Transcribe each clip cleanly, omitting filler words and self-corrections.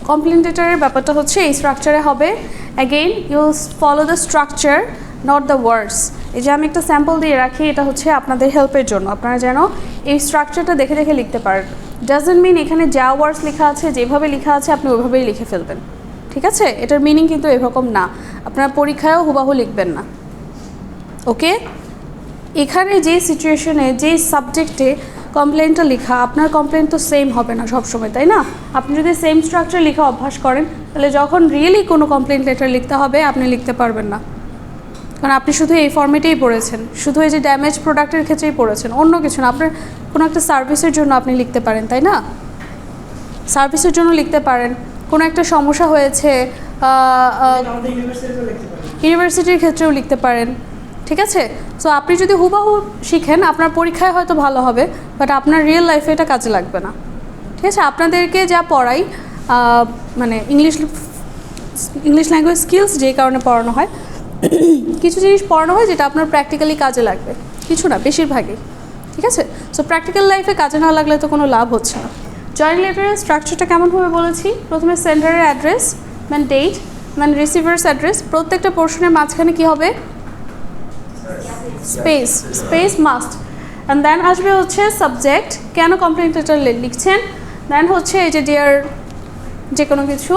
Complain লেটারের ব্যাপারটা হচ্ছে এই স্ট্রাকচারে হবে। Again you follow the structure, not the words. এই যে আমি একটা স্যাম্পল দিয়ে রাখি, এটা হচ্ছে আপনাদের হেল্পের জন্য, আপনারা যেন এই স্ট্রাকচারটা দেখে দেখে লিখতে পারেন। ডাজন্ট মিন এখানে যা ওয়ার্ডস লেখা আছে, যেভাবে লেখা আছে আপনি ওইভাবেই লিখে ফেলবেন, ঠিক আছে? এটার মিনিং কিন্তু এরকম না, আপনারা পরীক্ষায়ও হুবাহু লিখবেন না, ওকে? এখানে যে সিচুয়েশনে, যে সাবজেক্টে কমপ্লেনটা লেখা, আপনার কমপ্লেন তো সেম হবে না সবসময়, তাই না? আপনি যদি সেম স্ট্রাকচার লেখা অভ্যাস করেন, তাহলে যখন রিয়েলি কোনো কমপ্লেন লেটার লিখতে হবে আপনি লিখতে পারবেন না, কারণ আপনি শুধু এই ফর্মেটেই পড়েছেন, শুধু এই যে ড্যামেজ প্রোডাক্টের ক্ষেত্রেই পড়েছেন, অন্য কিছু না। আপনার কোনো একটা সার্ভিসের জন্য আপনি লিখতে পারেন, তাই না? সার্ভিসের জন্য লিখতে পারেন, কোনো একটা সমস্যা হয়েছে, ইউনিভার্সিটির ক্ষেত্রেও লিখতে পারেন, ঠিক আছে? সো আপনি যদি হুবাহু শিখেন, আপনার পরীক্ষায় হয়তো ভালো হবে, বাট আপনার রিয়েল লাইফে এটা কাজে লাগবে না, ঠিক আছে? আপনাদেরকে যা পড়াই, মানে ইংলিশ ল্যাঙ্গুয়েজ স্কিলস যেই কারণে পড়ানো হয়, কিছু জিনিস পড়ানো হয় যেটা আপনার প্র্যাকটিক্যালি কাজে লাগবে, কিছু না, বেশিরভাগই, ঠিক আছে? সো প্র্যাকটিক্যাল লাইফে কাজে না লাগলে তো কোনো লাভ হচ্ছে না। জয়েন লেটারের স্ট্রাকচারটা কেমন হবে বলেছি? প্রথমে সেন্ডারের অ্যাড্রেস, দেন ডেট, দেন রিসিভার্স অ্যাড্রেস। প্রত্যেকটা পোর্শনের মাঝখানে কী হবে? Space must. অ্যান্ড দেন আসবে হচ্ছে সাবজেক্ট, কেন কমপ্লেইন লেটার লিখছেন, দেন হচ্ছে এই যে ডিয়ার যে কোনো কিছু,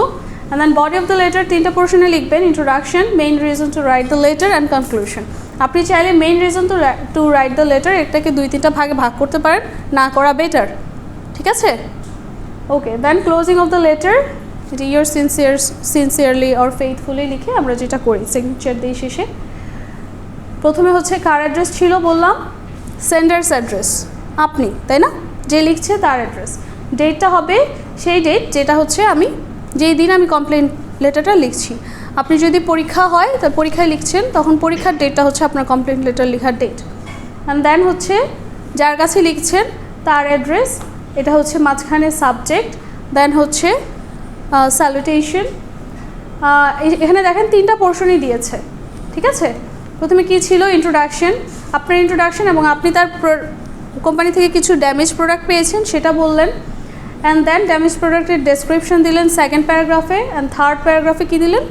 and then body of the letter তিনটা পোর্শনে লিখবেন, introduction, main reason to write the letter and conclusion. আপনি চাইলে main reason to write the letter এটাকে 2-3টা ভাগে ভাগ করতে পারেন, না করা বেটার, ঠিক আছে? ওকে, দেন ক্লোজিং অফ দ্য লেটার, যেটা ইউর সিনসিয়ারলি অর ফেইথফুলি লিখে আমরা যেটা করি সিগনেচার দিয়ে শেষে। প্রথমে হচ্ছে কার অ্যাড্রেস ছিল বললাম? সেন্ডার্স অ্যাড্রেস, আপনি, তাই না? যে লিখছে তার অ্যাড্রেস। ডেটটা হবে সেই ডেট যেটা হচ্ছে আমি যেই দিন আমি কমপ্লেন লেটারটা লিখছি। আপনি যদি পরীক্ষা হয়, তা পরীক্ষায় লিখছেন, তখন পরীক্ষার ডেটটা হচ্ছে আপনার কমপ্লেন লেটার লেখার ডেট। অ্যান্ড দেন হচ্ছে যার কাছে লিখছেন তার অ্যাড্রেস, এটা হচ্ছে মাঝখানে সাবজেক্ট, দেন হচ্ছে স্যালুটেশন। এখানে দেখেন 3টা পোর্শনই দিয়েছে, ঠিক আছে? প্রথমে কী ছিল? ইন্ট্রোডাকশন, আপনার ইন্ট্রোডাকশন, এবং আপনি তার কোম্পানি থেকে কিছু ড্যামেজ প্রোডাক্ট পেয়েছেন সেটা বললেন। অ্যান্ড দেন ড্যামেজ প্রোডাক্টের ডেসক্রিপশন দিলেন সেকেন্ড প্যারাগ্রাফে, অ্যান্ড থার্ড প্যারাগ্রাফে কী দিলেন?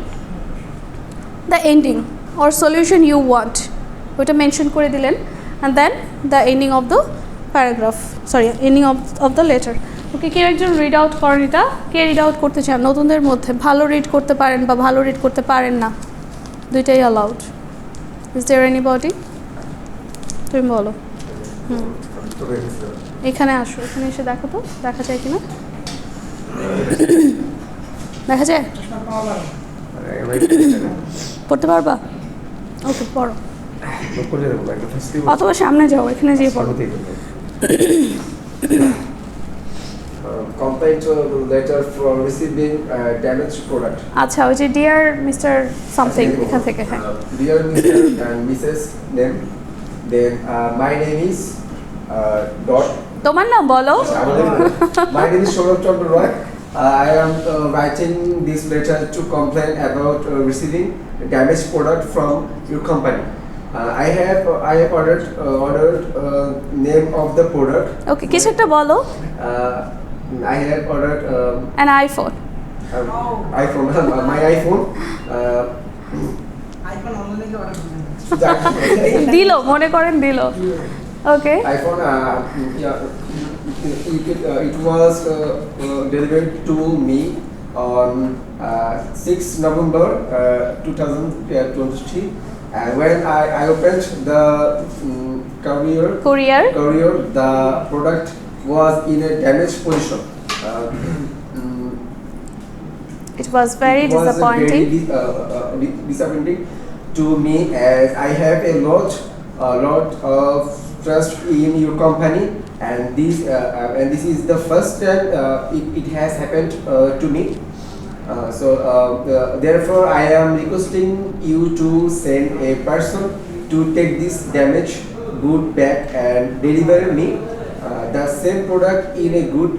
The ending or solution you want, ওইটা মেনশন করে দিলেন। And then the ending of the paragraph, ending of the letter. Okay, কেউ একজন রিড আউট করেন এটা? কে রিড আউট করতে চান নতুনদের মধ্যে? ভালো রিড করতে পারেন বা ভালো রিড করতে পারেন না, দুইটাই অ্যালাউড। Is there anybody? তুমি বলো। এখানে আসো, এখানে এসে দেখো তো, দেখা যায় কিনা? দেখা যায়? পড়তে পারবা? ওকে, পড়ো। অথবা সামনে যাও, এখানে যেয়ে পড়ো। Complaint letter from receiving damaged product. আচ্ছা, ওই যে ডিয়ার মিস্টার সামথিং এখান থেকে। হ্যাঁ, dear Mr. and Mrs. name, then my name is dot. তোমার নাম বলো। My name is Saurabh Chandra Roy. I am writing this letter to complain about receiving damaged product from your company. I have ordered name of the product. ওকে, কিছু একটা বলো। I have ordered an iPhone. iPhone, my iPhone. iPhone online order দিলো, মনে করেন দিলো। ওকে, iPhone, it was delivered to me on 6 November 2023, and when I opened the courier, the product was in a damaged position. it was very disappointing. Disappointing to me, as I have a lot of trust in your company, and this is the first time it has happened to me. Therefore, I am requesting you to send a person to take this damaged good back and deliver me the same product in a good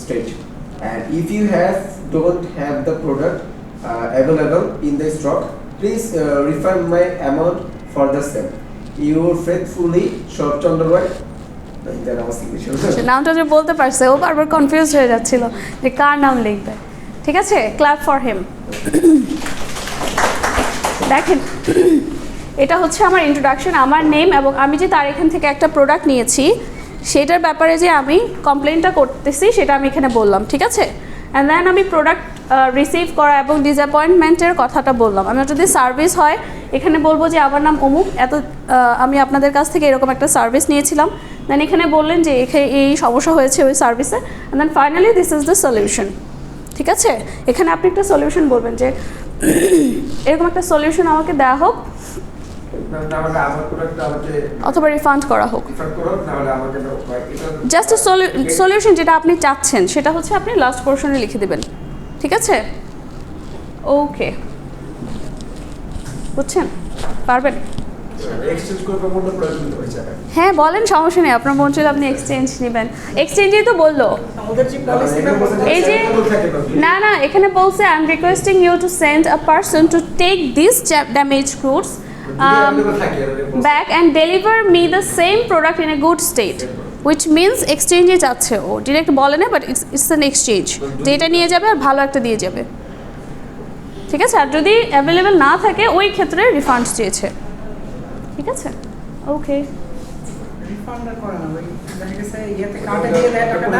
state. And if you don't have the product available in the stock, please refund my amount for the same. You faithfully, Saurabh Chandra Roy. নামটা যে বলতে পারছে, ও বারবার confuse হয়ে যাচ্ছিল যে কার নাম লিখবে, ঠিক আছে, ক্ল্যাপ ফর হিম। দেখেন এটা হচ্ছে আমার ইন্ট্রোডাকশন, আমার নেম, এবং আমি যে তার এখান থেকে একটা প্রোডাক্ট নিয়েছি সেটার ব্যাপারে যে আমি কমপ্লেনটা করতেছি সেটা আমি এখানে বললাম, ঠিক আছে। অ্যান্ড দেন আমি প্রোডাক্ট রিসিভ করা এবং ডিসঅ্যাপয়েন্টমেন্টের কথাটা বললাম। আমি যদি সার্ভিস হয় এখানে বলবো যে আমার নাম অমুক, আমি আপনাদের কাছ থেকে এরকম একটা সার্ভিস নিয়েছিলাম। দেন এখানে বললেন যে এই সমস্যা হয়েছে ওই সার্ভিসে, and then finally this is the solution, ঠিক আছে। এখানে আপনি একটা সলিউশন বলবেন যে এরকম একটা সলিউশন আমাকে দেওয়া হোক অথবা রিফান্ড করা হোক। জাস্ট সলিউশন যেটা আপনি চাচ্ছেন সেটা হচ্ছে আপনি লাস্ট পোর্শনে লিখে দেবেন, ঠিক আছে। ওকে, বুঝছেন, পারবেন? হ্যাঁ বলেন, সমস্যা নেই, আপনার মন চাইলে আপনি এক্সচেঞ্জ নেবেন। এক্সচেঞ্জেই তো বললো এই যে, না না, এখানে বলছে I am requesting you to send a person to take this damage goods back and deliver me the same product in a good state, which means exchange এ যাচ্ছে, ও ডিরেক্ট বলে না, বাট ইটস অ্যান এক্সচেঞ্জ, যে এটা নিয়ে যাবে আর ভালো একটা দিয়ে যাবে, ঠিক আছে। আর যদি অ্যাভেলেবেল না থাকে ওই ক্ষেত্রে রিফান্ড চেয়েছে, ঠিক আছে। ওকে, রিফান্ড করে না, ওই দেখা গেছে ইয়েতে কাটে দিয়ে দেয় টাকাটা।